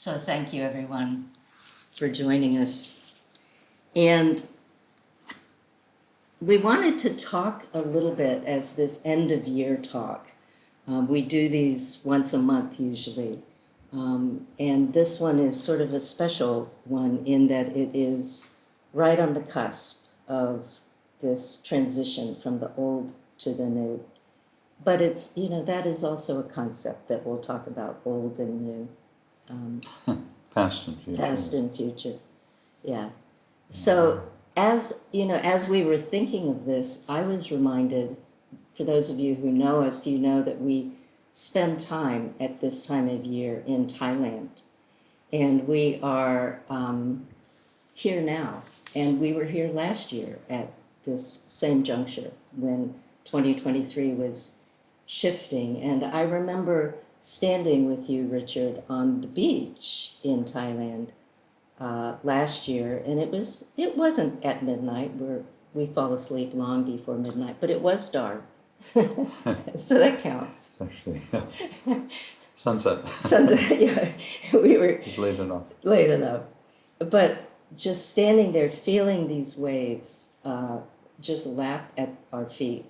So thank you, everyone, for joining us. And we wanted to talk a little bit as this end-of-year talk. We do these once a month usually. And this one is sort of a special one in that it is right on the cusp of this transition from the old to the new. But it's, that is also a concept that we'll talk about, old and new. Past and future. Past and future, yeah. So as we were thinking of this, I was reminded, for those of you who know us, you know that we spend time at this time of year in Thailand. And we are here now. And we were here last year at this same juncture when 2023 was shifting. And I remember standing with you, Richard, on the beach in Thailand last year, and it wasn't at midnight, where we fall asleep long before midnight, but it was dark. So that counts. It's actually, yeah. Sunset. Sunset, yeah. We were It's late enough. Late enough. But just standing there, feeling these waves just lap at our feet.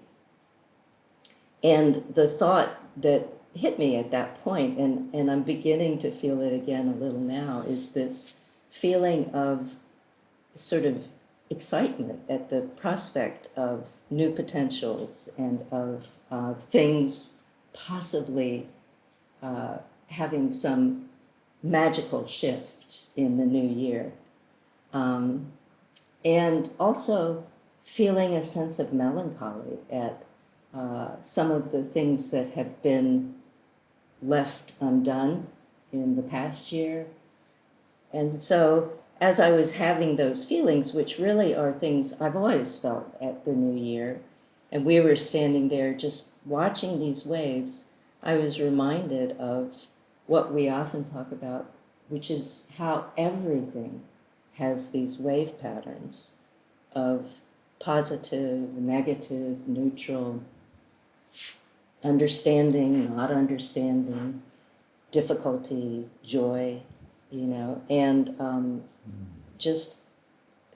And the thought that hit me at that point, and I'm beginning to feel it again a little now, is this feeling of sort of excitement at the prospect of new potentials and of things possibly having some magical shift in the new year. And also feeling a sense of melancholy at some of the things that have been left undone in the past year. And so as I was having those feelings, which really are things I've always felt at the new year, and we were standing there just watching these waves, I was reminded of what we often talk about, which is how everything has these wave patterns of positive, negative, neutral, understanding, not understanding, difficulty, joy, and just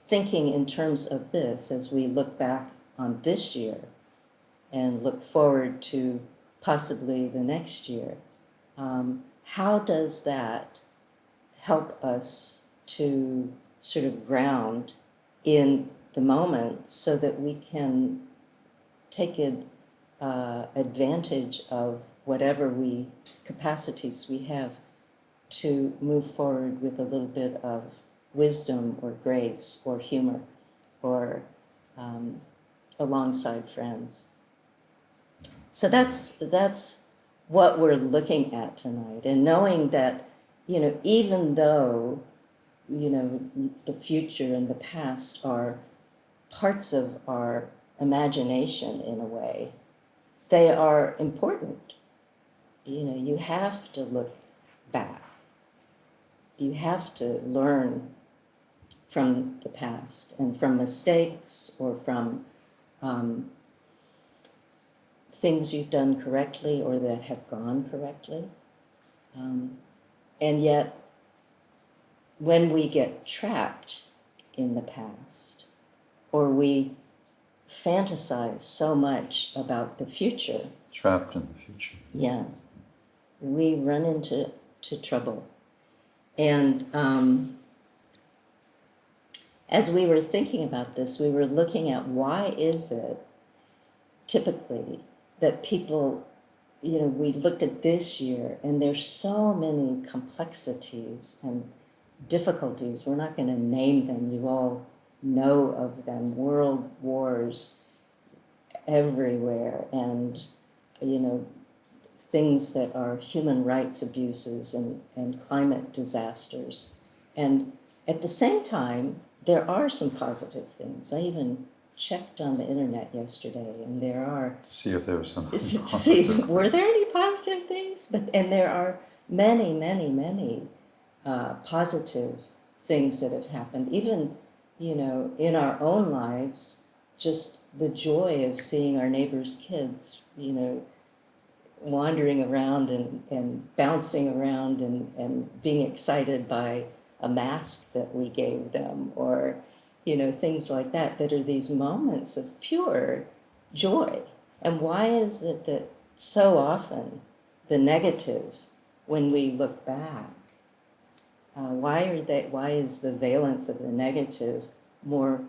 thinking in terms of this as we look back on this year and look forward to possibly the next year. How does that help us to sort of ground in the moment so that we can take advantage of whatever capacities we have to move forward with a little bit of wisdom or grace or humor or alongside friends. So that's what we're looking at tonight, and knowing that, even though, the future and the past are parts of our imagination in a way, they are important. You have to look back. You have to learn from the past and from mistakes or from things you've done correctly or that have gone correctly. And yet, when we get trapped in the past, or we fantasize so much about the future. Trapped in the future. Yeah. We run into trouble. And as we were thinking about this, we were looking at why is it typically that people, we looked at this year and there's so many complexities and difficulties. We're not going to name them. You all know of them. World wars everywhere, and things that are human rights abuses and climate disasters. And at the same time, there are some positive things. I even checked on the internet yesterday, and there are. See if there was something. See, were there any positive things? And there are many, many, many positive things that have happened. Even, in our own lives, just the joy of seeing our neighbors' kids, wandering around and bouncing around and being excited by a mask that we gave them, or, things like that, that are these moments of pure joy. And why is it that so often the negative, when we look back, why is the valence of the negative more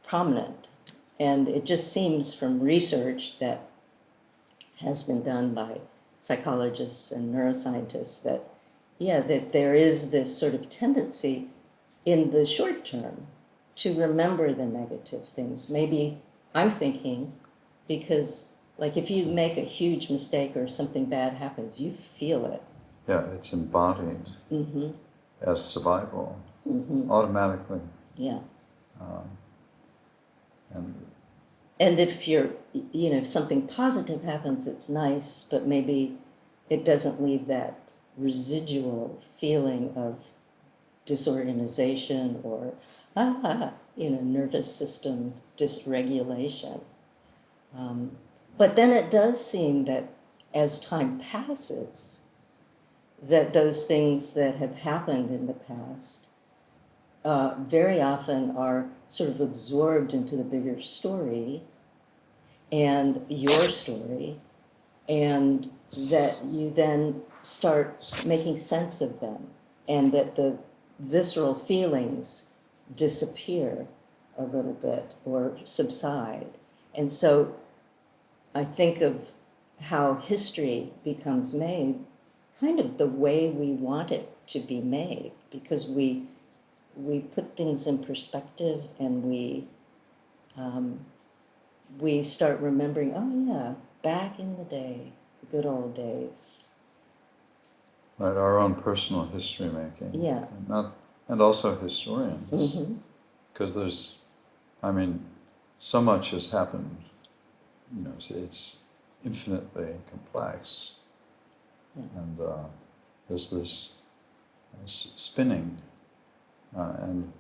prominent? And it just seems from research that has been done by psychologists and neuroscientists that, that there is this sort of tendency in the short term to remember the negative things. Maybe I'm thinking because, like, if you make a huge mistake or something bad happens, you feel it. Yeah, it's embodied as survival automatically. Yeah. And if if something positive happens, it's nice, but maybe it doesn't leave that residual feeling of disorganization or, nervous system dysregulation. But then it does seem that as time passes, that those things that have happened in the past very often are sort of absorbed into the bigger story and your story, and that you then start making sense of them, and that the visceral feelings disappear a little bit or subside. And so I think of how history becomes made kind of the way we want it to be made, because we put things in perspective, and we start remembering, oh yeah, back in the day, the good old days. right, our own personal history making. Yeah. And also historians. Because so much has happened. It's infinitely complex. Yeah. And there's this spinning. And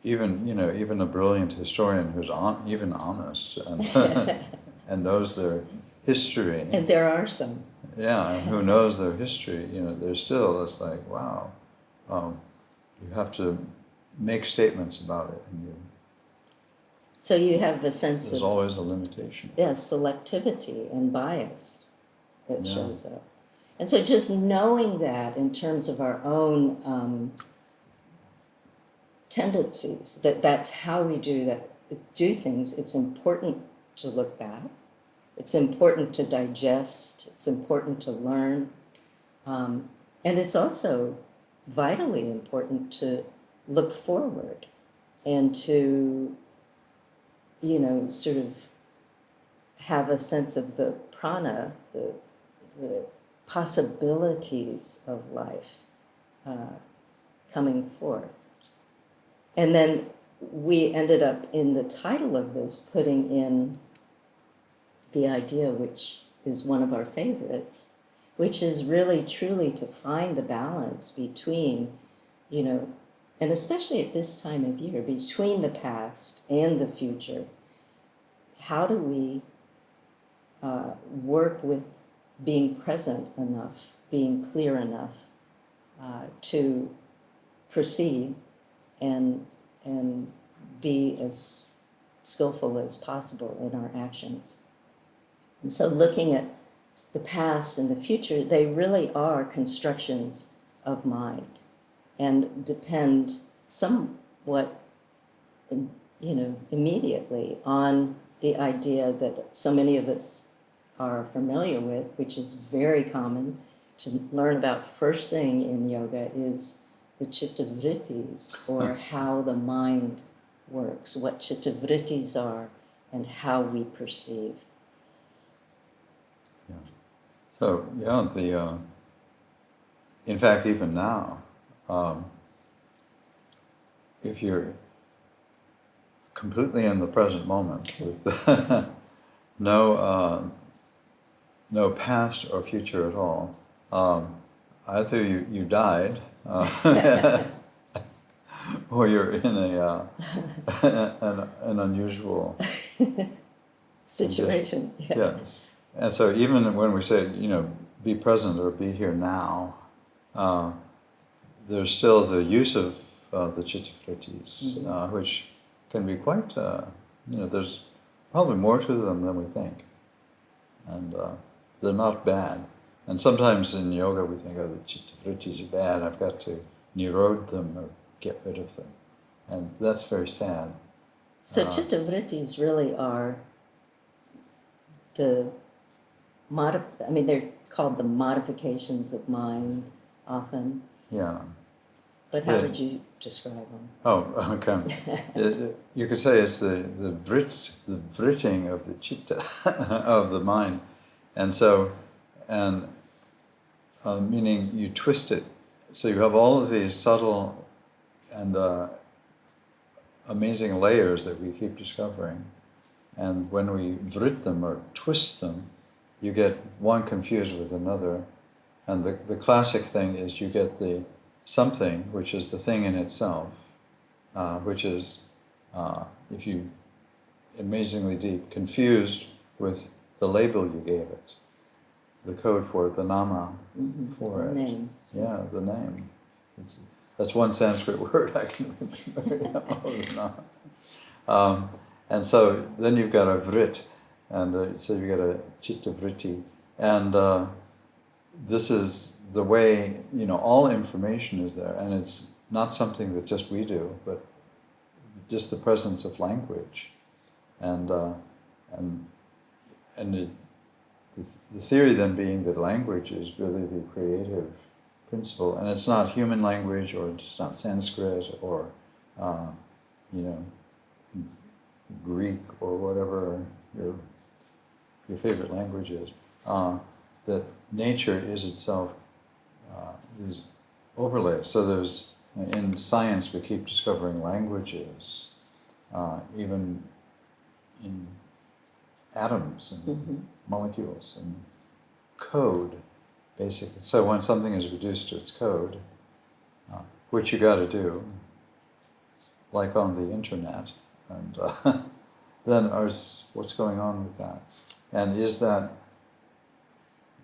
even a brilliant historian who's even honest and, and knows their history. And there are some. Yeah, and who knows their history, there's still, it's like, wow, you have to make statements about it. And So you have a sense there's of, always a limitation. selectivity and bias that shows up. And so just knowing that in terms of our own tendencies, that's how we do things, it's important to look back. It's important to digest. It's important to learn. And it's also vitally important to look forward and to, sort of have a sense of the prana, the possibilities of life coming forth. And then we ended up in the title of this putting in the idea, which is one of our favorites, which is really truly to find the balance between, and especially at this time of year, between the past and the future. How do we work with being present enough, being clear enough to proceed and be as skillful as possible in our actions? And so looking at the past and the future, they really are constructions of mind and depend somewhat, immediately on the idea that so many of us are familiar with, which is very common to learn about first thing in yoga, is the chitta-vrittis, or how the mind works, what chitta-vrittis are, and how we perceive. Yeah. So, in fact, even now, if you're completely in the present moment with no past or future at all, either you died, or you're in an unusual Situation. Yes. And so even when we say, be present or be here now, uh, there's still the use of the chittavrittis, which can be quite, there's probably more to them than we think. And they're not bad. And sometimes in yoga we think, oh, the chittavrittis are bad, I've got to nirod them or get rid of them. And that's very sad. So chittavrittis really are they're called the modifications of mind often. Yeah. But how would you describe them? Oh, okay. You could say it's the vritting of the chitta, of the mind. And so, meaning you twist it. So you have all of these subtle and amazing layers that we keep discovering. And when we vrit them or twist them, you get one confused with another. And the classic thing is you get the something, which is the thing in itself, which is, if you amazingly deep, confused with the label you gave it, the code for it, the nama for The it. name. Yeah, the name. That's one Sanskrit word I can remember. And so then you've got a vrit, and so you've got a chitta vritti, and this is the way, all information is there, and it's not something that just we do, but just the presence of language, and the theory then being that language is really the creative principle, and it's not human language, or it's not Sanskrit, or Greek, or whatever your favorite language is. That nature is itself these overlays. So there's, in science we keep discovering languages, even in atoms and molecules and code, basically. So when something is reduced to its code, which you got to do, like on the internet, and then what's going on with that? And is that,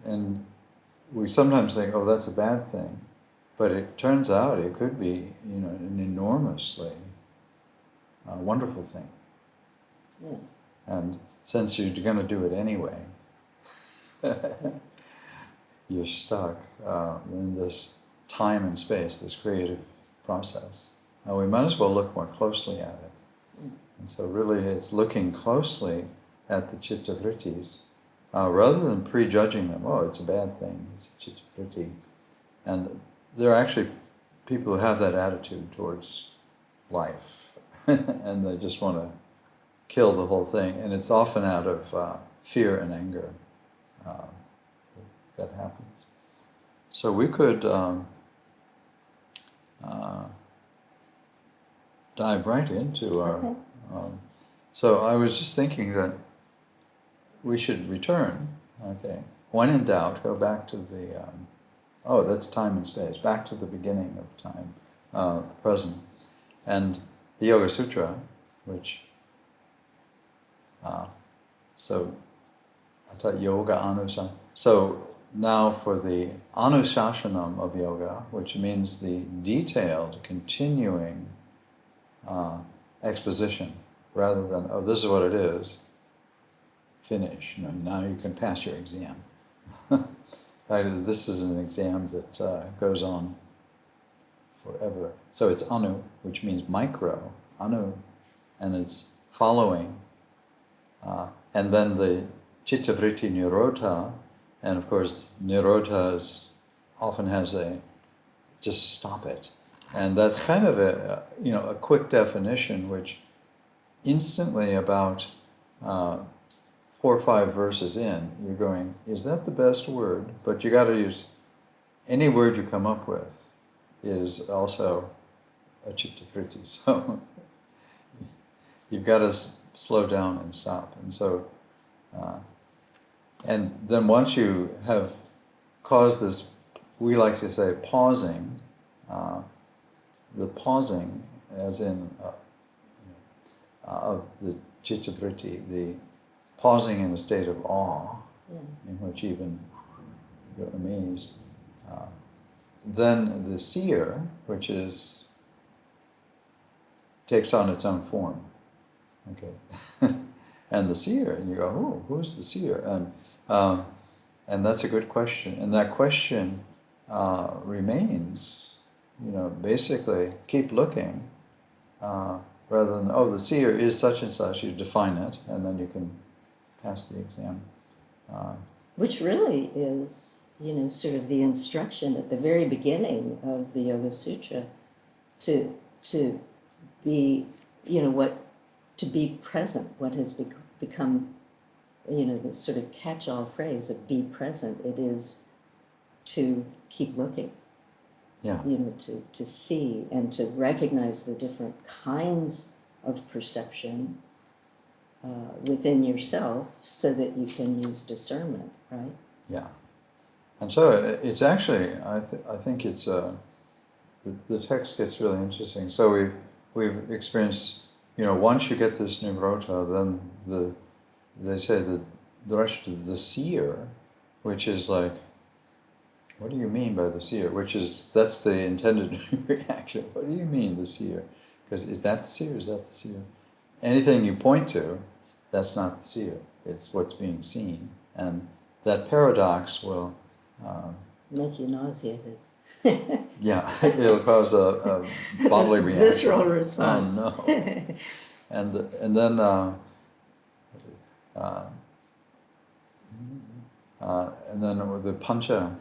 and we sometimes think, oh, that's a bad thing, but it turns out it could be, an enormously wonderful thing. Yeah. And since you're going to do it anyway, you're stuck in this time and space, this creative process. Now we might as well look more closely at it. And so really it's looking closely at the chitta vrittis, rather than prejudging them. Oh, it's a bad thing, it's a chitta vritti. And there are actually people who have that attitude towards life, and they just want to kill the whole thing. And it's often out of fear and anger that happens. So we could dive right into our... Okay. So I was just thinking that we should return, okay. When in doubt, go back to the, that's time and space, back to the beginning of time, present. And the Yoga Sutra, which, so I thought Yoga Anusasana. So now for the Anushasanam of yoga, which means the detailed, continuing exposition, rather than, oh, this is what it is, finish, now you can pass your exam. This is an exam that goes on forever. So it's anu, which means micro, anu, and it's following. And then the chitta vritti nirodha, and of course nirodha often has a, just stop it. And that's kind of a quick definition, which instantly about 4 or 5 verses in, you're going, is that the best word? But you got to use, any word you come up with is also a chitta vritti. So you've got to slow down and stop. And so, and then once you have caused this, we like to say pausing, the pausing as in of the chitta vritti, the pausing in a state of awe, in which even you're amazed. Then the seer, which is takes on its own form. Okay, and the seer, and you go, oh, who's the seer? And that's a good question. And that question remains, basically keep looking, rather than, oh, the seer is such and such. You define it, and then you can pass the exam. Which really is, sort of the instruction at the very beginning of the Yoga Sutra to be, to be present, what has become, this sort of catch-all phrase of be present. It is to keep looking, Yeah. To see and to recognize the different kinds of perception within yourself so that you can use discernment, right? Yeah. And so it's actually, I think it's, the text gets really interesting. So we've experienced, once you get this nibrota, then they say the seer, which is like, what do you mean by the seer? That's the intended reaction. What do you mean, the seer? Because is that the seer? Is that the seer? Anything you point to, that's not the seer. It's what's being seen. And that paradox will... make you nauseated. Yeah, it'll cause a bodily reaction. Visceral response. Oh, no. And then with the pancha,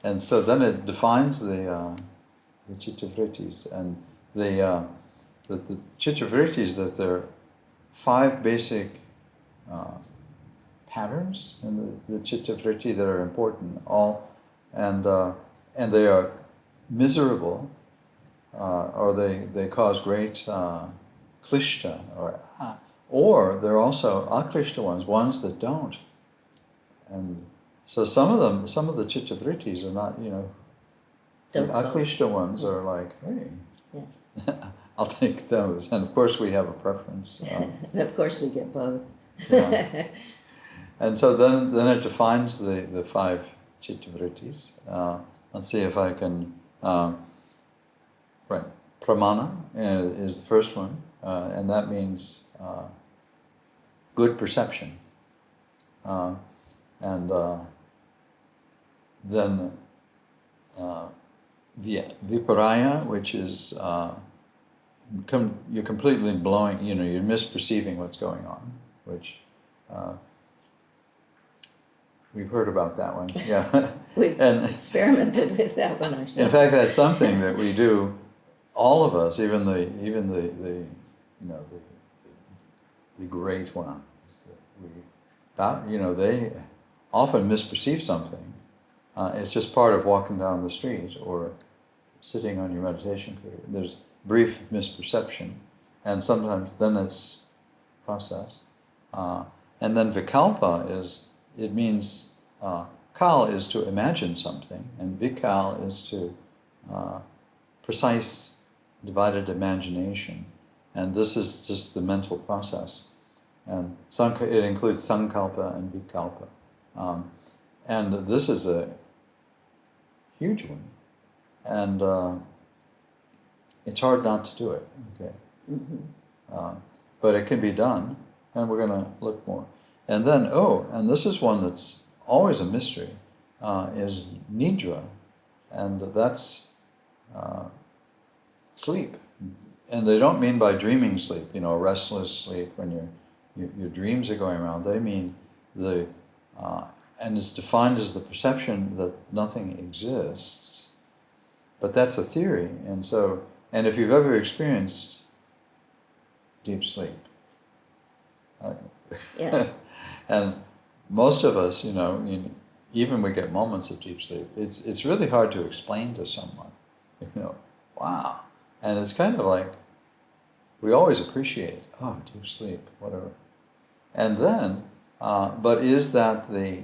and so then it defines the chittavrittis, and the chittavrittis, that there are 5 basic patterns in the chittavritti that are important, and they are miserable, or they cause great klishta, or they're also aklishta ones that don't. And so some of the chittavrittis are not, the aklishta ones are like, hey, Yeah. I'll take those. And of course we have a preference. And of course we get both. Yeah. And so then it defines the 5 chittavrittis. Let's see if I can... right, pramana is the first one, and that means good perception. And then viparaya, which is you're completely blowing, you're misperceiving what's going on, which we've heard about that one. Yeah. We've experimented with that one ourselves. In fact, that's something that we do, all of us, even the great ones. They often misperceive something. It's just part of walking down the street or sitting on your meditation cushion. There's brief misperception, and sometimes then it's processed. And then vikalpa means kal is to imagine something, and vikal is to precise divided imagination. And this is just the mental process. And it includes sankalpa and vikalpa. And this is a huge one. And it's hard not to do it, okay? Mm-hmm. But it can be done, and we're going to look more. And then, and this is one that's always a mystery, is nidra. And that's sleep. And they don't mean by dreaming sleep, restless sleep when your dreams are going around. They mean and it's defined as the perception that nothing exists. But that's a theory, and if you've ever experienced deep sleep, yeah. And most of us, even we get moments of deep sleep, it's really hard to explain to someone, wow. And it's kind of like, we always appreciate, deep sleep, whatever. And then, but is that the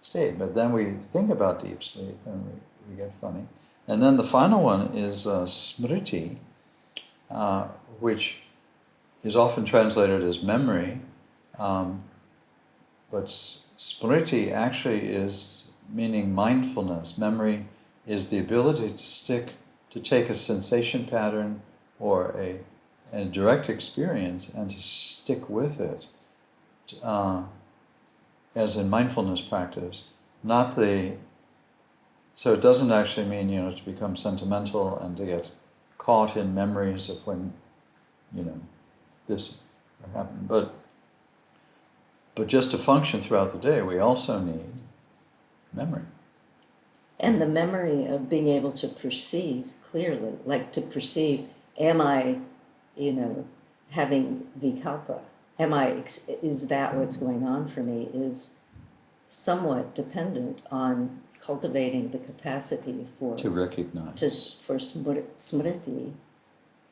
state? But then we think about deep sleep and we get funny. And then the final one is smriti, which is often translated as memory. but smriti actually is meaning mindfulness. Memory is the ability to take a sensation pattern or a direct experience and to stick with it, as in mindfulness practice. Not the So it doesn't actually mean, to become sentimental and to get caught in memories of when, this happened. But just to function throughout the day, we also need memory. And the memory of being able to perceive clearly, like to perceive, am I, having vikalpa? Is that what's going on for me? Is somewhat dependent on cultivating the capacity for recognize. for smriti.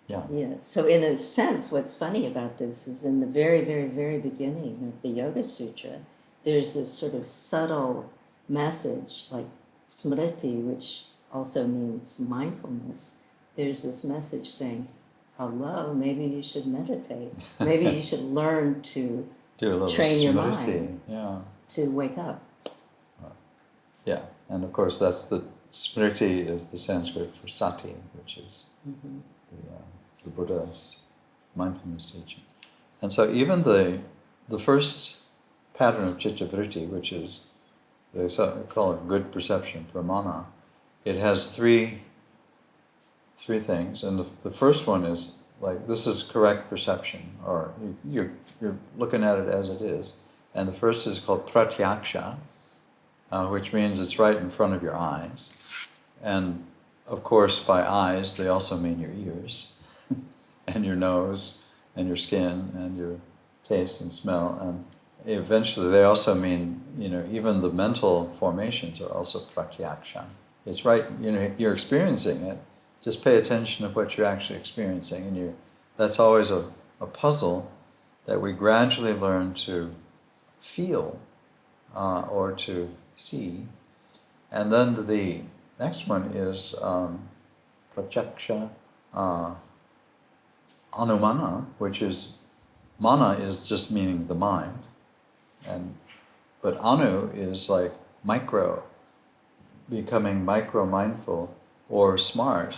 Yeah. Yeah. So in a sense, what's funny about this is in the very, very, very beginning of the Yoga Sutra, there's this sort of subtle message, like smriti, which also means mindfulness. There's this message saying, hello, maybe you should meditate. Maybe you should learn to do a little train your smriti. mind to wake up. Yeah, and of course that's the smriti is the Sanskrit for sati, which is the Buddha's mindfulness teaching. And so even the first pattern of chitta-vritti, which is, they call it good perception, pramana, it has three things. And the first one is, like, this is correct perception, or you're looking at it as it is. And the first is called pratyaksha, which means it's right in front of your eyes. And of course, by eyes, they also mean your ears, and your nose, and your skin, and your taste and smell. And eventually, they also mean, even the mental formations are also pratyaksha. It's right, you're experiencing it. Just pay attention to what you're actually experiencing. And that's always a puzzle that we gradually learn to feel or to see. And then the next one is pratyaksha anumana, which is, mana is just meaning the mind, but anu is like micro, becoming micro mindful, or smart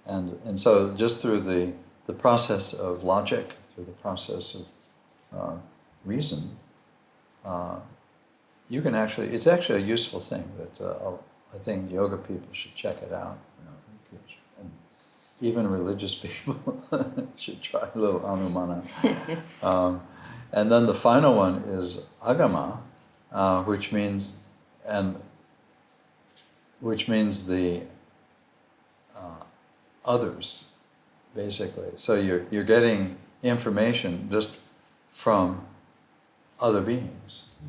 and so just through the process of logic, through the process of reason, you can it's actually a useful thing that I think yoga people should check it out. And even religious people should try a little anumana. And then the final one is agama, which means the others, basically. So you're getting information just from other beings.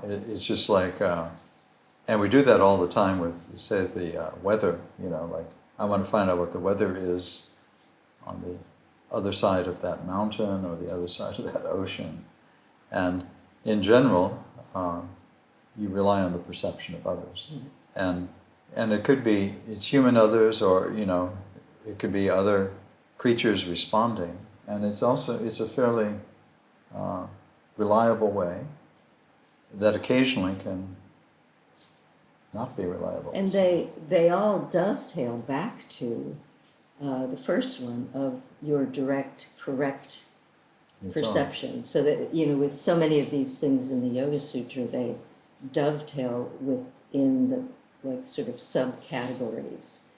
It's just like, and we do that all the time with, say, the weather. Like, I want to find out what the weather is on the other side of that mountain or the other side of that ocean. And in general, you rely on the perception of others. Mm-hmm. And it could be, it's human others, or, it could be other creatures responding. And it's a fairly reliable way that occasionally can not be reliable. And they all dovetail back to the first one of your direct, correct perception. So that, with so many of these things in the Yoga Sutra, they dovetail within the, like, sort of subcategories.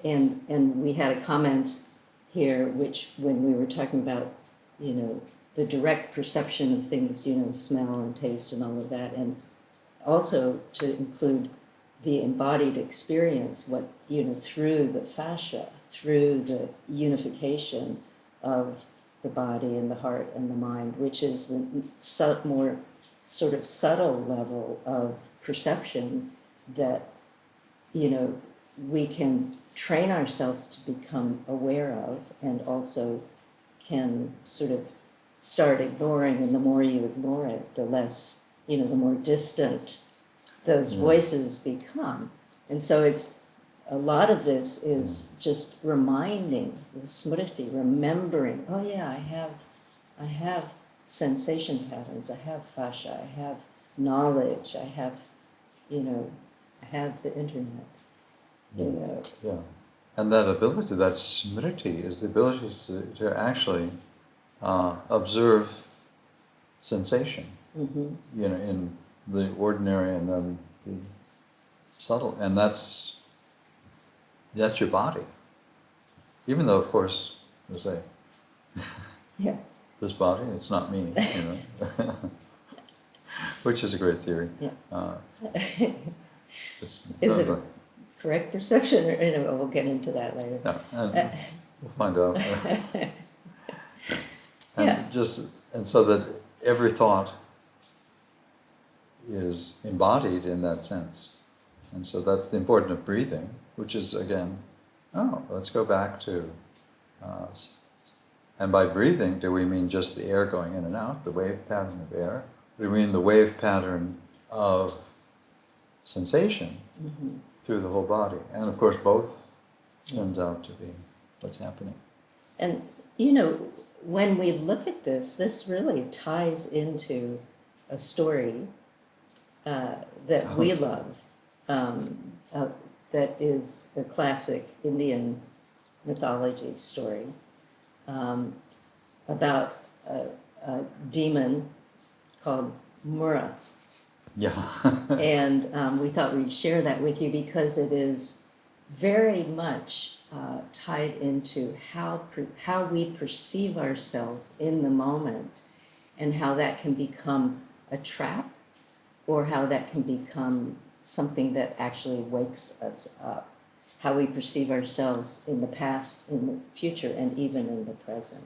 And we had a comment here, which, when we were talking about, the direct perception of things, smell and taste and all of that, and also to include the embodied experience, what, through the fascia, through the unification of the body and the heart and the mind, which is the more sort of subtle level of perception that, we can train ourselves to become aware of, and also can sort of start ignoring. And the more you ignore it, the less, the more distant those voices become. And so it's, a lot of this is just reminding, the smriti, remembering, oh yeah, I have sensation patterns, I have fascia, I have knowledge, I have, I have the internet, Yeah. And that ability, that smriti, is the ability to actually observe sensation, in the ordinary and then the subtle. And that's your body. Even though, of course, as I say, Yeah. this body, it's not me, which is a great theory. Yeah. It's Is it a correct perception, or we'll get into that later. yeah, and we'll find out. Yeah. And so that every thought is embodied in that sense. And so that's the importance of breathing, which is, again, let's go back to, and by breathing, do we mean just the air going in and out, the wave pattern of air? Do we mean the wave pattern of sensation through the whole body? And of course, both turns out to be what's happening. And, when we look at this really ties into a story that we love, that is a classic Indian mythology story about a demon called Mura. Yeah. And we thought we'd share that with you because it is very much tied into how we perceive ourselves in the moment, and how that can become a trap, or how that can become something that actually wakes us up. How we perceive ourselves in the past, in the future, and even in the present.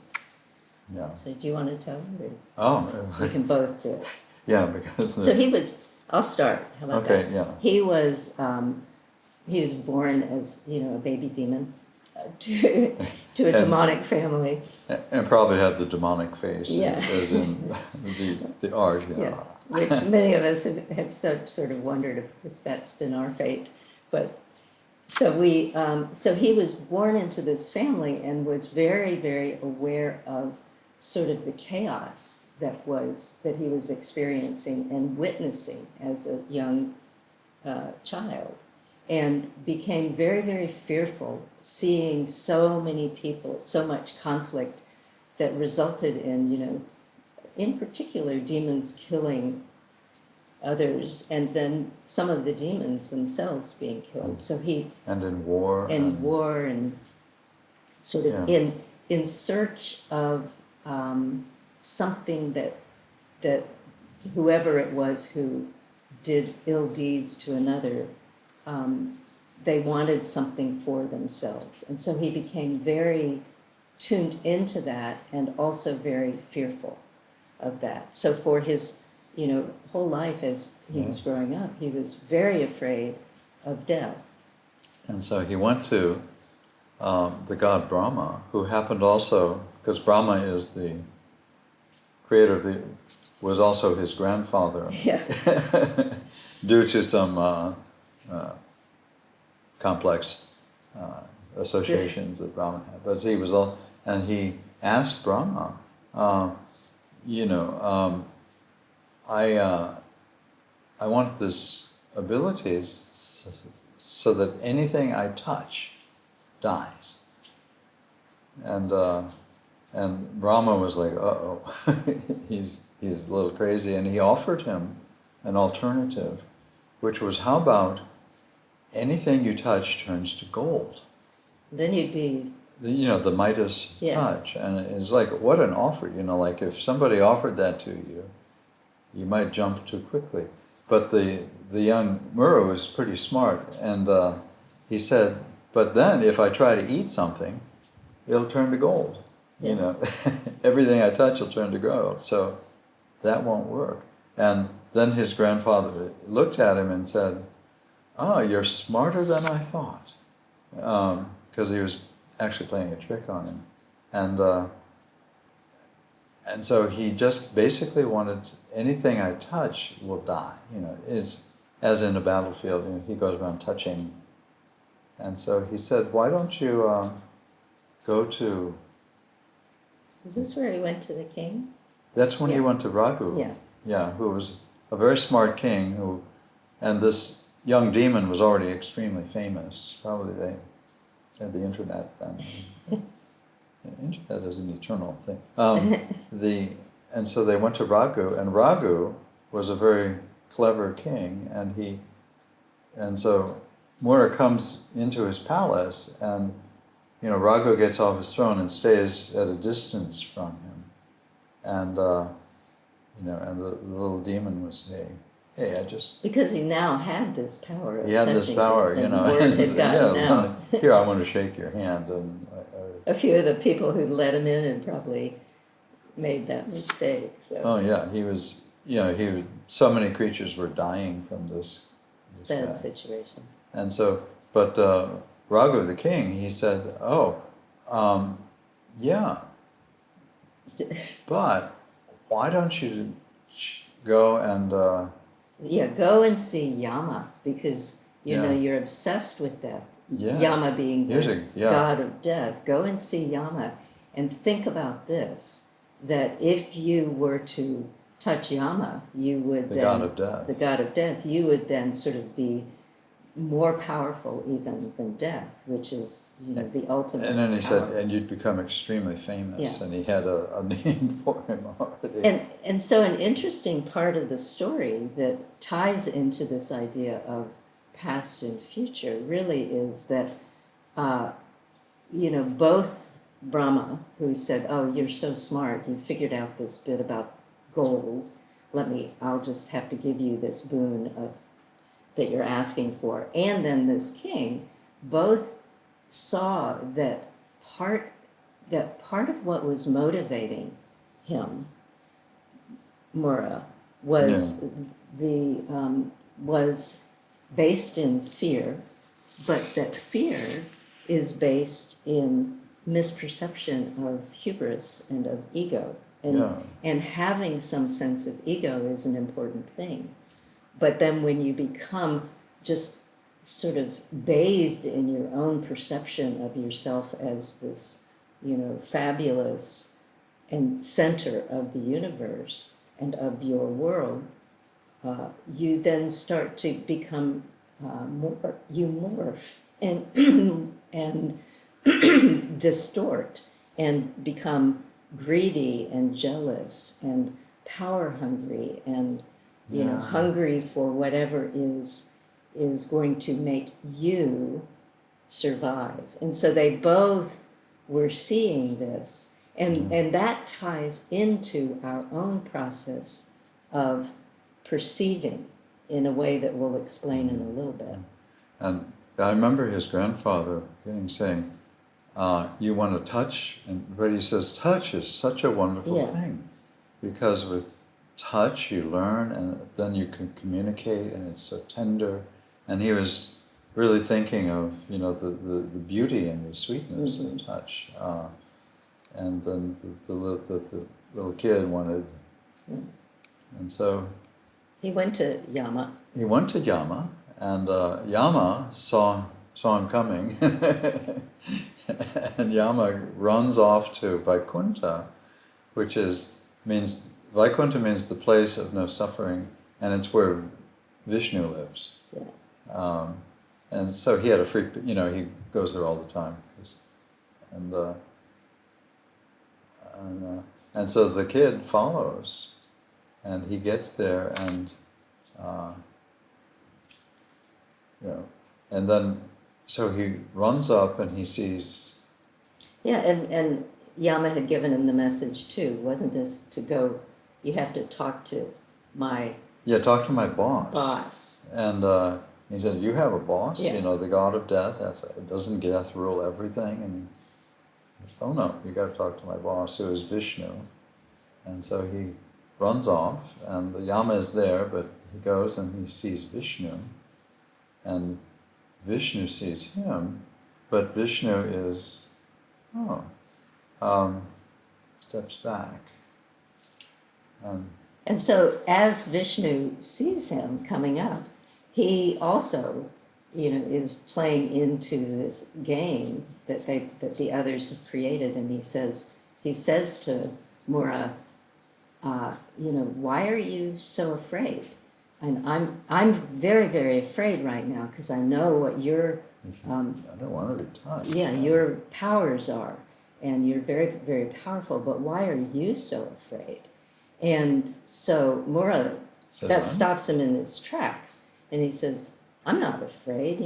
Yeah. So do you want to tell him? Oh. We can both do it. Yeah, because. So I'll start. How about that? Okay, yeah. He was born as, a baby demon to a demonic family. And probably had the demonic face, Yeah. as in the art. Yeah, which many of us have sort of wondered if that's been our fate. But so he was born into this family and was very, very aware of sort of the chaos that he was experiencing and witnessing as a young child, and became very, very fearful, seeing so many people, so much conflict that resulted in particular, demons killing others, and then some of the demons themselves being killed. So and in war. And sort of in search of something that whoever it was who did ill deeds to another, they wanted something for themselves. And so he became very tuned into that, and also very fearful of that. So for his whole life as he was growing up, he was very afraid of death. And so he went to the god Brahma, who happened also, because Brahma is the creator was also his grandfather. Yeah. Due to some complex associations that Brahma had. But he was and he asked Brahma, I want this ability so that anything I touch dies. And Brahma was like, uh-oh, he's a little crazy, and he offered him an alternative, which was, how about anything you touch turns to gold? Then you'd be... the Midas touch. And it's like, what an offer, like if somebody offered that to you, you might jump too quickly. But the young Mura was pretty smart, and he said, but then if I try to eat something, it'll turn to gold. Yeah. Everything I touch will turn to gold. So that won't work. And then his grandfather looked at him and said, you're smarter than I thought. Because he was actually playing a trick on him. And so he just basically wanted, anything I touch will die. Is as in a battlefield, he goes around touching. And so he said, why don't you go to Is this where he went to the king? That's when he Yeah. went to Raghu. Yeah. Yeah, who was a very smart king who, and this young demon was already extremely famous. Probably they had the internet then. The internet is an eternal thing. And so they went to Raghu, and Raghu was a very clever king, and so Mura comes into his palace, and Raghu gets off his throne and stays at a distance from him, and and the little demon was saying, "Hey, I just." Because he now had this power of He had this touching power, things, and word had gotten out. Here, I want to shake your hand, and A few of the people who let him in had probably made that mistake. So oh yeah, he was. So many creatures were dying from this it's a guy. bad situation. And so, but Raghu the king, he said, "Oh, yeah, but why don't you go and Yeah, go and see Yama, because Yeah. you're obsessed with death. Yeah. Yama being Here's the god of death. Go and see Yama and think about this, that if you were to touch Yama, you would the then, god of death?" the god of death, you would then sort of be more powerful even than death, which is the ultimate And then he power. said, "And you'd become extremely famous." Yeah. And he had a name for him already. And so an interesting part of the story that ties into this idea of past and future really is that, both Brahma, who said, "Oh, you're so smart, you figured out this bit about gold, I'll just have to give you this boon that you're asking for," and then this king, both saw that part of what was motivating him, Mura, was was based in fear, but that fear is based in misperception of hubris and of ego, and having some sense of ego is an important thing. But then when you become just sort of bathed in your own perception of yourself as this, fabulous and center of the universe and of your world, you then start to become you morph and and distort and become greedy and jealous and power hungry and hungry for whatever is going to make you survive. And so they both were seeing this, and that ties into our own process of perceiving in a way that we'll explain in a little bit. And I remember his grandfather saying, "You want to touch?" But he says, touch is such a wonderful thing, because with touch you learn, and then you can communicate, and it's so tender. And he was really thinking of the beauty and the sweetness of touch. And then the little kid wanted, and so he went to Yama. He went to Yama, and Yama saw him coming, and Yama runs off to Vaikuntha, which means Vaikuntha means the place of no suffering, and it's where Vishnu lives. Yeah. And so he had a free, he goes there all the time, and so the kid follows, and he gets there, and and then so he runs up and he sees. Yeah, and Yama had given him the message too. Wasn't this to go? You have to talk to my. Yeah, talk to my boss. Boss. And he said, "You have a boss, Yeah. the god of death. Doesn't death rule everything?" And oh no, you got to talk to my boss, who is Vishnu. And so he runs off, and the Yama is there, but he goes and he sees Vishnu, and Vishnu sees him, but Vishnu is steps back. And so as Vishnu sees him coming up, he also, is playing into this game that the others have created, and he says, he says to Mura, why are you so afraid? And I'm very, very afraid right now because I know what your I don't want to be touched. your powers are, and you're very, very powerful. But why are you so afraid? And so Mura, Says that what? stops him in his tracks, and he says, "I'm not afraid,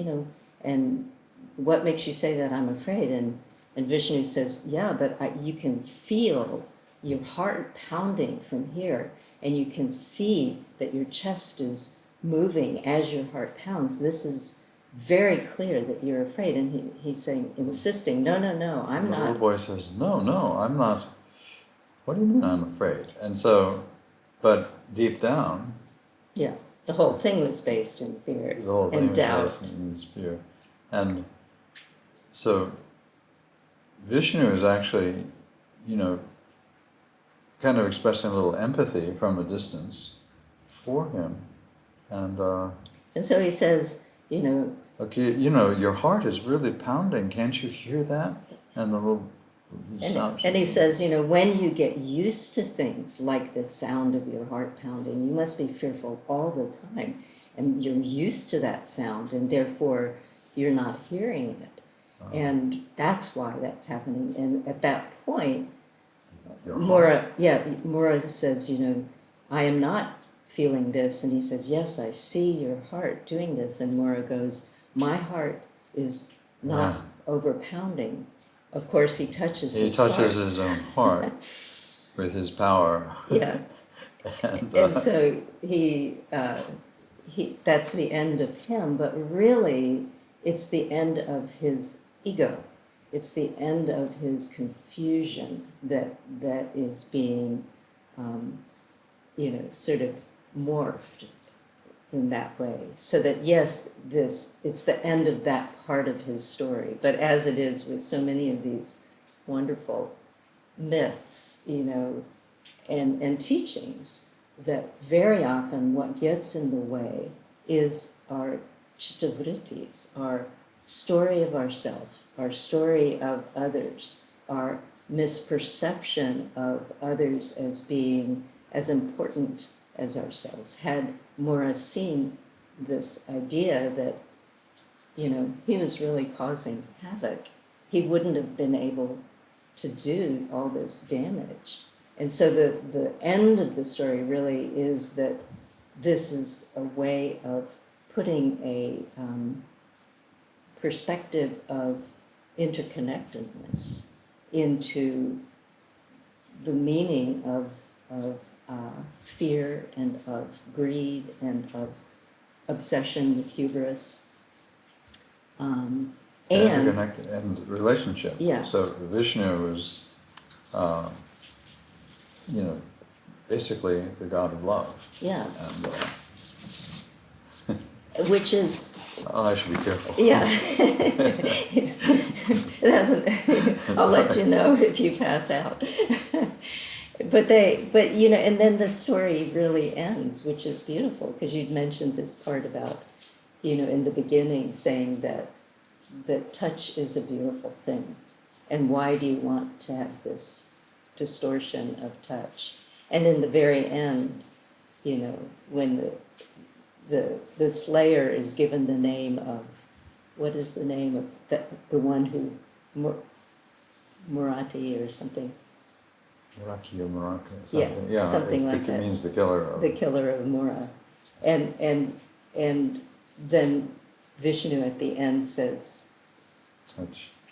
And what makes you say that I'm afraid?" And Vishnu says, "Yeah, but you can feel your heart pounding from here, and you can see that your chest is moving as your heart pounds. This is very clear that you're afraid." And he's saying, insisting, "No, no, no, I'm And the little not." boy says, no, no, I'm not. What do you mean I'm afraid? And so, but deep down, Yeah, the whole thing was based in fear the whole thing and was doubt. based in this fear. And so Vishnu is actually, kind of expressing a little empathy from a distance for him. And, And so he says, okay, your heart is really pounding. Can't you hear that? And the little, he stops. and he says, when you get used to things like the sound of your heart pounding, you must be fearful all the time. And you're used to that sound, and therefore you're not hearing it. And that's why that's happening. And at that point, Your heart. Mura says, I am not feeling this. And he says, yes, I see your heart doing this. And Mura goes, my heart is not over pounding. Of course, he touches his heart. He touches his own heart with his power. Yeah. And so he that's the end of him, but really it's the end of his ego. It's the end of his confusion that is being, sort of morphed in that way. So that yes, it's the end of that part of his story. But as it is with so many of these wonderful myths, and teachings, that very often what gets in the way is our chittavrittis, our story of ourself, our story of others, our misperception of others as being as important as ourselves. Had Mura seen this idea that, he was really causing havoc, he wouldn't have been able to do all this damage. And so the end of the story really is that this is a way of putting a perspective of interconnectedness into the meaning of fear and of greed and of obsession with hubris. And relationship. Yeah. So Vishnu is, basically the god of love. Yeah. And, which is. I should be careful. Yeah. It hasn't. I'll let you know if you pass out. But and then the story really ends, which is beautiful, because you'd mentioned this part about, in the beginning saying that touch is a beautiful thing. And why do you want to have this distortion of touch? And in the very end, when the slayer is given the name of, what is the name of the one who, Murati or something? Muraki or Muraka, something. Yeah, something like that. It means the killer of. The killer of Mura. And then Vishnu at the end says,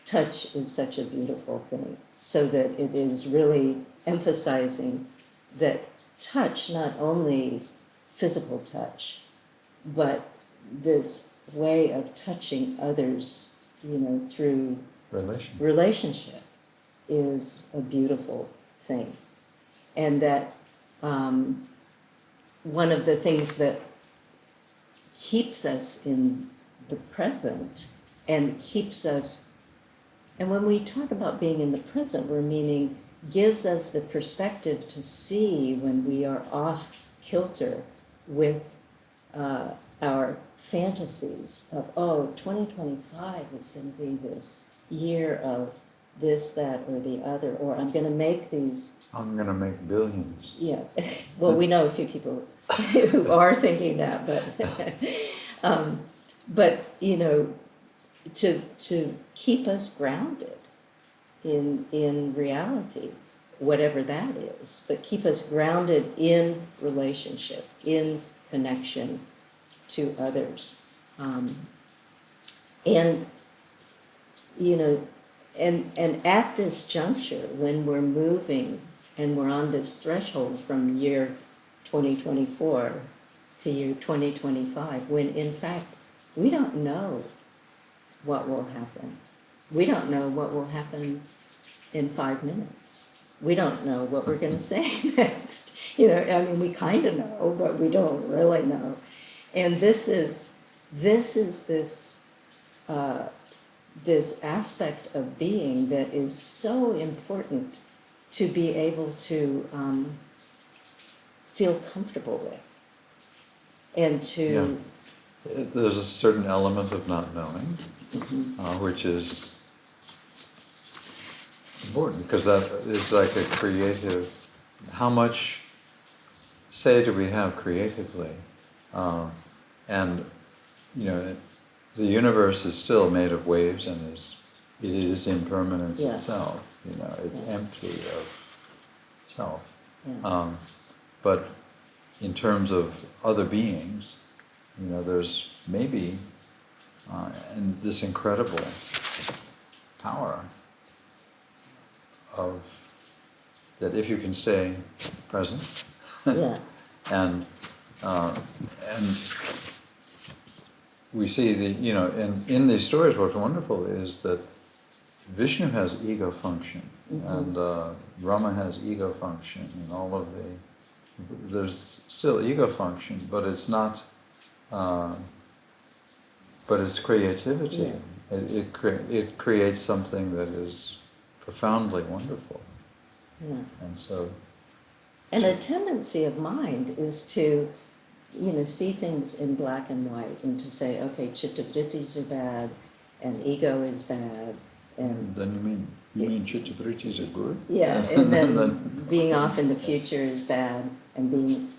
touch is such a beautiful thing, so that it is really emphasizing that touch, not only physical touch, but this way of touching others, through relationship is a beautiful thing. And that one of the things that keeps us in the present and keeps us, and when we talk about being in the present, we're meaning gives us the perspective to see when we are off kilter with our fantasies of, 2025 is going to be this year of this, that, or the other, or I'm going to make these. I'm going to make billions. Yeah, well, we know a few people who are thinking that, but you know, to keep us grounded in reality, whatever that is, but keep us grounded in relationship, in connection to others, and you know, and at this juncture, when we're moving and we're on this threshold from year 2024 to year 2025, when in fact we don't know what will happen. We don't know what will happen in 5 minutes. We don't know what we're going to say next. You know, I mean, we kind of know, but we don't really know. And this is this aspect of being that is so important to be able to feel comfortable with, and to There's a certain element of not knowing, which is important, because that is like a creative, how much say do we have creatively? And, you know, the universe is still made of waves and it is impermanence itself, you know, it's empty of self. But in terms of other beings, you know, there's maybe and this incredible power of that if you can stay present and we see the, you know, in these stories what's wonderful is that Vishnu has ego function and Rama has ego function and all of there's still ego function, but it's not but it's creativity. It creates something that is profoundly wonderful. And so and a tendency of mind is to, you know, see things in black and white and to say, okay, chitta-vrittis are bad and ego is bad, and then you mean chitta-vrittis are good? and then being off in the future is bad, and being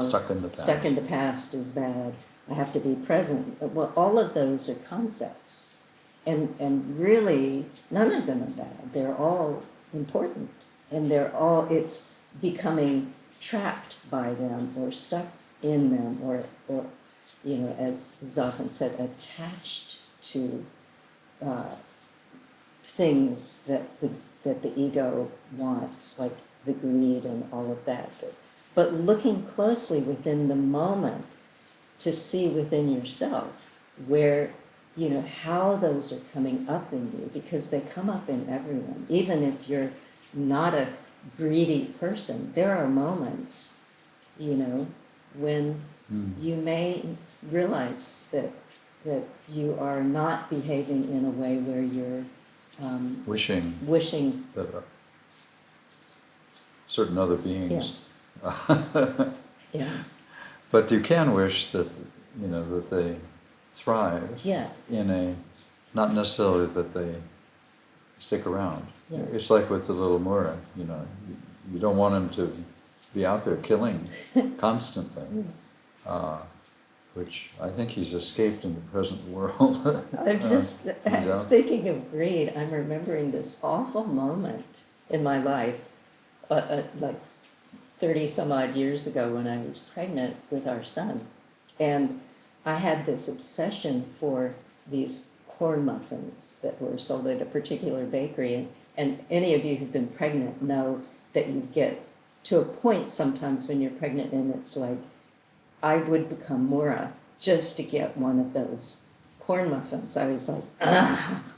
stuck in the past is bad. I have to be present. Well, all of those are concepts, and really none of them are bad. They're all important, and it's becoming trapped by them or stuck in them, or you know, as is often said, attached to things that the ego wants, like the greed and all of that. But looking closely within the moment to see within yourself where, you know, how those are coming up in you, because they come up in everyone. Even if you're not a greedy person, there are moments, you know, when you may realize that you are not behaving in a way where you're wishing that certain other beings. But you can wish that, you know, that they thrive in a, not necessarily that they stick around. It's like with the little Mura, you know, you don't want him to be out there killing constantly, which I think he's escaped in the present world. I'm just thinking of greed. I'm remembering this awful moment in my life, like 30 some odd years ago, when I was pregnant with our son. And I had this obsession for these corn muffins that were sold at a particular bakery. And any of you who've been pregnant know that you get to a point sometimes when you're pregnant, and it's like, I would become Mura just to get one of those corn muffins. I was like,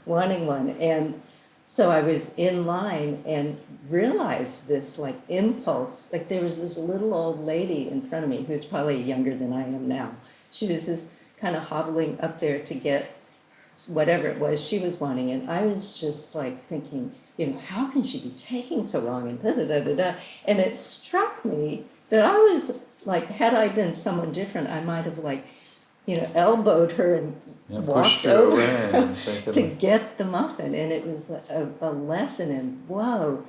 wanting one. And so I was in line and realized this like impulse. Like there was this little old lady in front of me who's probably younger than I am now. She was just kind of hobbling up there to get whatever it was she was wanting. And I was just like thinking, you know, how can she be taking so long, and da-da-da-da-da. And it struck me that I was like, had I been someone different, I might have like elbowed her and Yeah, walked pushed her over away and take it to away. get the muffin. And it was a lesson in, whoa,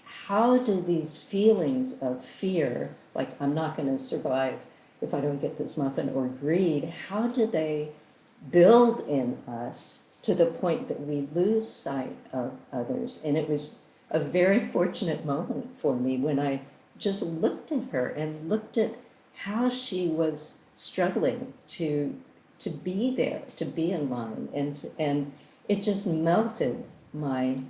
how do these feelings of fear, like I'm not going to survive if I don't get this muffin, or greed, how do they build in us to the point that we lose sight of others? And it was a very fortunate moment for me when I just looked at her and looked at how she was struggling to be there, to be in line, and it just melted my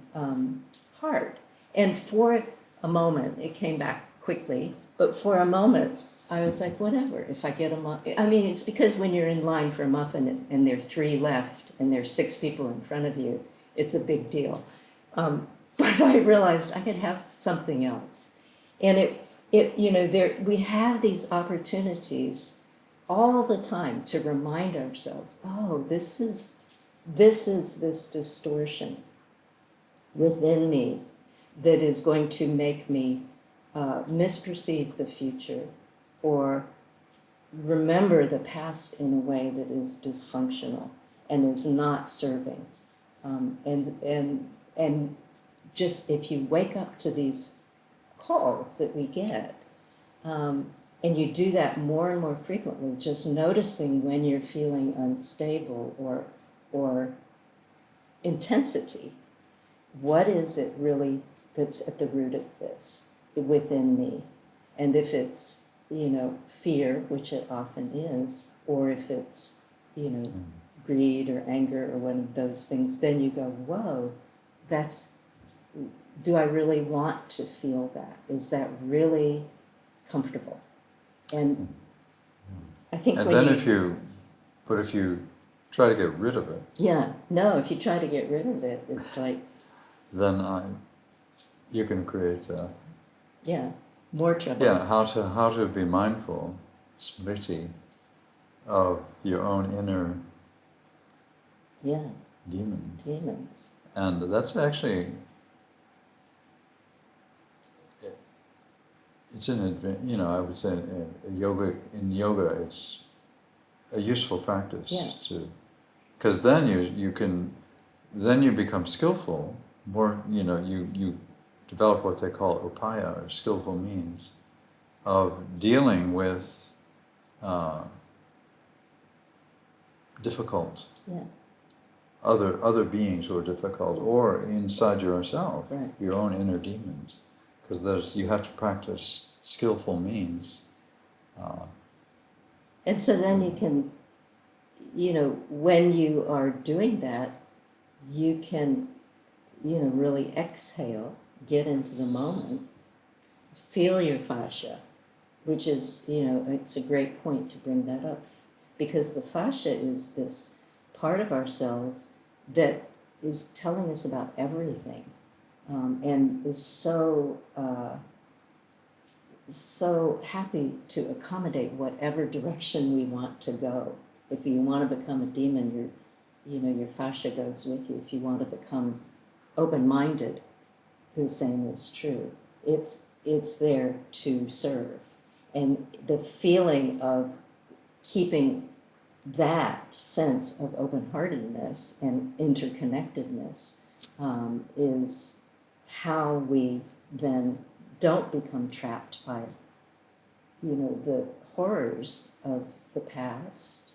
heart. And for a moment, it came back quickly, but for a moment, I was like, whatever, if I get a muffin. I mean, it's because when you're in line for a muffin and there are 3 left and there's 6 people in front of you, it's a big deal. But I realized I could have something else. And we have these opportunities all the time to remind ourselves, oh, this is this distortion within me that is going to make me misperceive the future or remember the past in a way that is dysfunctional and is not serving. And just if you wake up to these calls that we get, and you do that more and more frequently, just noticing when you're feeling unstable or intensity, what is it really that's at the root of this within me? And if it's, fear, which it often is, or if it's, greed or anger or one of those things, then you go, whoa, do I really want to feel that? Is that really comfortable? And I think And when then if you try to get rid of it, yeah, no, if you try to get rid of it, it's like, then you can create yeah, more trouble. yeah, how to be mindful, smriti, of your own inner Yeah, demons. demons. And that's actually, it's I would say in yoga it's a useful practice Yeah. because then you become skillful, more, you develop what they call upaya, or skillful means, of dealing with difficult Yeah, other beings who are difficult, or inside yourself, right. your own inner demons, because you have to practice skillful means. And so then you can, when you are doing that, you can, really exhale, get into the moment, feel your fascia, which is, it's a great point to bring that up, because the fascia is this part of ourselves that is telling us about everything, and is so happy to accommodate whatever direction we want to go. If you want to become a demon, your fascia goes with you. If you want to become open-minded, the same is true. It's there to serve. And the feeling of keeping that sense of open-heartedness and interconnectedness is how we then don't become trapped by, the horrors of the past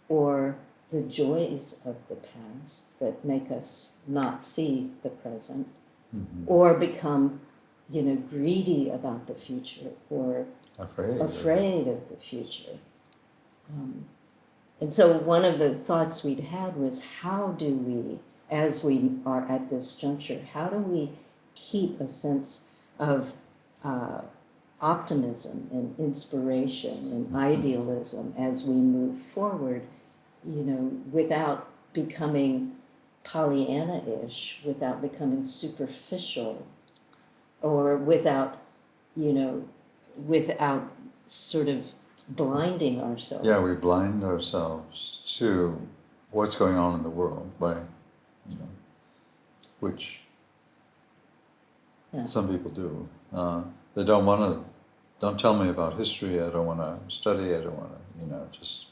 or the joys of the past that make us not see the present, or become, greedy about the future or afraid of the future. And so one of the thoughts we'd had was, how do we, as we are at this juncture, how do we keep a sense of optimism and inspiration and idealism as we move forward, without becoming Pollyanna-ish, without becoming superficial, or without sort of blinding ourselves. Yeah, we blind ourselves to what's going on in the world by, which some people do. They don't tell me about history, I don't want to study, I don't want to, just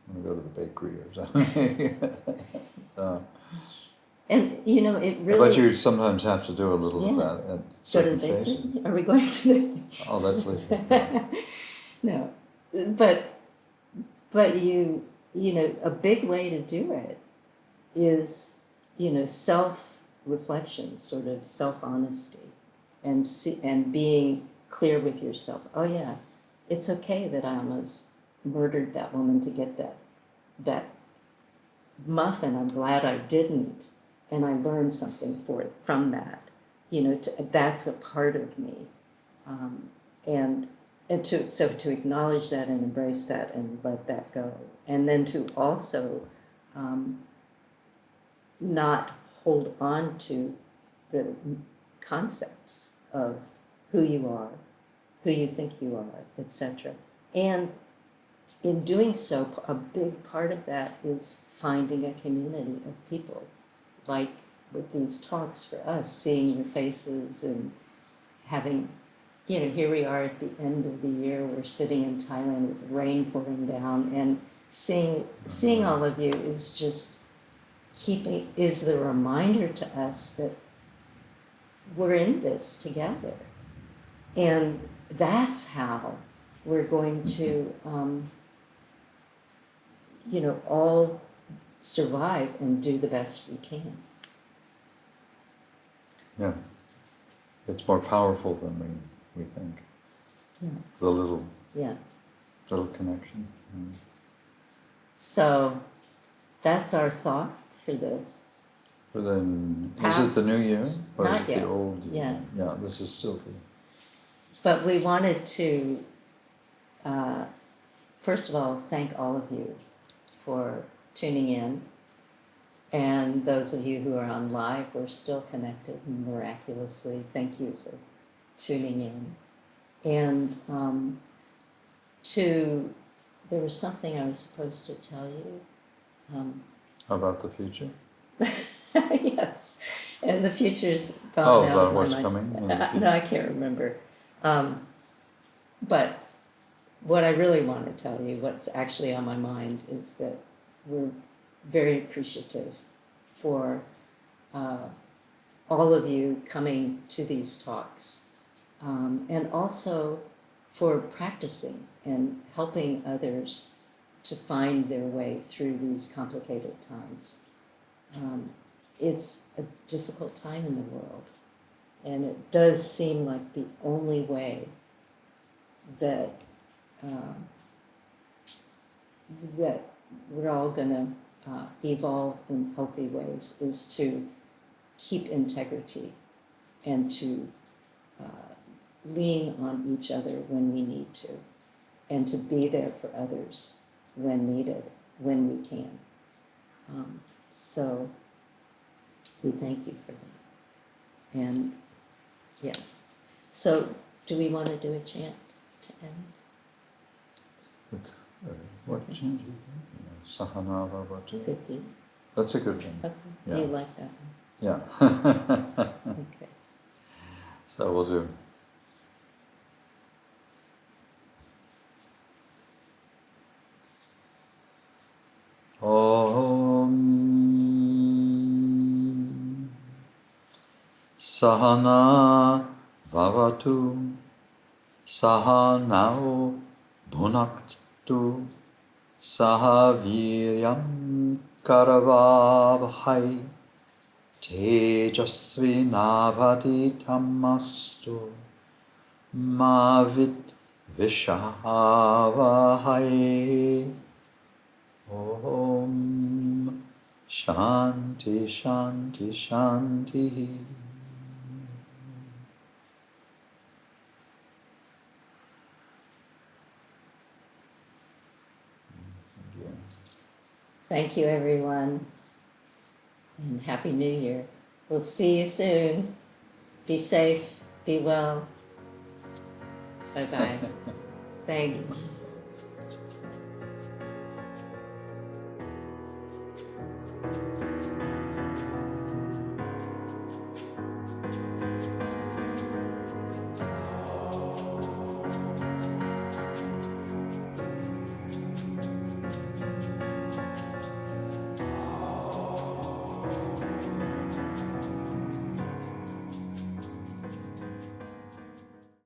want to go to the bakery or something. And you know, it But really you sometimes have to do a little of Yeah. that at go to the certain bakery. phases. Are we going to the? Oh, that's later. No, but you know, a big way to do it is, you know, self-reflection, sort of self-honesty, and being clear with yourself. Oh yeah, it's okay that I almost murdered that woman to get that muffin. I'm glad I didn't, and I learned something from that. You know, that's a part of me, um, and to acknowledge that and embrace that and let that go, and then to also um, not hold on to the concepts of who you are, who you think you are, etc. And in doing so, a big part of that is finding a community of people, like with these talks for us, seeing your faces and having, you know, here we are at the end of the year, we're sitting in Thailand with rain pouring down, and seeing all of you is just is the reminder to us that we're in this together. And that's how we're going to, you know, all survive and do the best we can. Yeah. It's more powerful than we think. Yeah. The little Yeah. connection. So that's our thought for the For then, is past. it the new year? Or Not is it yet. the old year? Yeah. Yeah, this is still the... But we wanted to, first of all, thank all of you for tuning in. And those of you who are on live, we're still connected miraculously. Thank you for tuning in. And there was something I was supposed to tell you. About the future? Yes, and the future's Oh, gone out about of my what's mind. coming in the future? No, I can't remember. But what I really want to tell you, what's actually on my mind, is that we're very appreciative for all of you coming to these talks, and also for practicing and helping others to find their way through these complicated times. It's a difficult time in the world, and it does seem like the only way that that we're all going to evolve in healthy ways is to keep integrity and to lean on each other when we need to, and to be there for others when needed, when we can. So we thank you for that. And yeah. So do we want to do a chant to end? What chant do you think? Sahana Vavatu? Could be. That's a good one. Okay. Yeah. You like that one? Yeah. Okay. So we'll do. Om Sahana Bhavatu Sahanao Bhunaktu Sahaviryam Karavavahai Tejasvinavaditamastu Mavit Vishavahai. Om Shanti Shanti Shanti. Thank you, everyone, and Happy New Year. We'll see you soon. Be safe, be well. Bye-bye. Thanks.